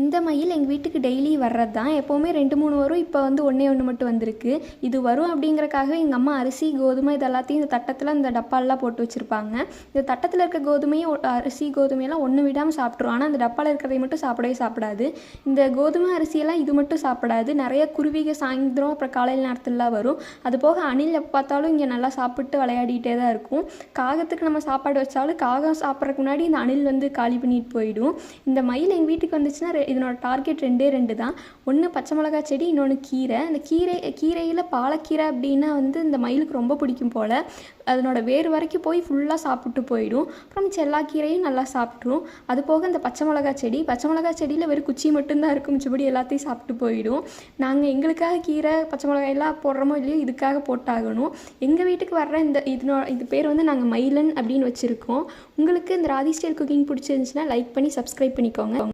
இந்த மயில் எங்கள் வீட்டுக்கு டெய்லி வர்றது தான். எப்போவுமே 2, 3 வரும். இப்போ வந்து ஒன்றே ஒன்று மட்டும் வந்திருக்கு. இது வரும் அப்படிங்கிறக்காக எங்கள் அம்மா அரிசி, கோதுமை இது எல்லாத்தையும் இந்த தட்டத்தில் இந்த டப்பாலெலாம் போட்டு வச்சுருப்பாங்க. இந்த தட்டத்தில் இருக்க கோதுமையும் அரிசி, கோதுமையெல்லாம் ஒன்று விடாமல் சாப்பிட்ரும். ஆனால் அந்த டப்பாவில் இருக்கிறதை மட்டும் சாப்பிடவே சாப்பிடாது. இந்த கோதுமை அரிசியெல்லாம் இது மட்டும் சாப்பிடாது. நிறைய குருவிக சாயந்தரம் அப்புறம் காலையில் நேரத்துலலாம் வரும். அது போக அணில் எப்போ பார்த்தாலும் இங்கே நல்லா சாப்பிட்டு விளையாடிட்டே தான் இருக்கும். காகத்துக்கு நம்ம சாப்பாடு வச்சாலும் காகம் சாப்பிட்றதுக்கு முன்னாடி இந்த அணில் வந்து காலி பண்ணிட்டு போயிடும். இந்த மயில் எங்கள் வீட்டுக்கு வந்துச்சுன்னா இதனோட டார்கெட் 2 தான். ஒன்று பச்சை மிளகா செடி, இன்னொன்று கீரை. அந்த கீரையில் பாலக்கீரை அப்படின்னா வந்து இந்த மயிலுக்கு ரொம்ப பிடிக்கும் போல். அதனோட வேர் வரைக்கும் போய் ஃபுல்லாக சாப்பிட்டு போயிடும். அப்புறம் மிச்சம் எல்லா கீரையும் நல்லா சாப்பிட்ரும். அது போக இந்த பச்சை மிளகா செடியில் வெறும் குச்சி மட்டும்தான் இருக்கும், மிச்சபடி எல்லாத்தையும் சாப்பிட்டு போயிடும். நாங்கள் எங்களுக்காக கீரை பச்சை மிளகாயெல்லாம் போடுறோமோ இல்லையோ இதுக்காக போட்டாகணும். எங்கள் வீட்டுக்கு வர்ற இது பேர் வந்து நாங்கள் மயிலன் அப்படின்னு வச்சுருக்கோம். உங்களுக்கு இந்த ராதி ஸ்டைல் குக்கிங் பிடிச்சிருந்துச்சுன்னா லைக் பண்ணி சப்ஸ்கிரைப் பண்ணிக்கோங்க.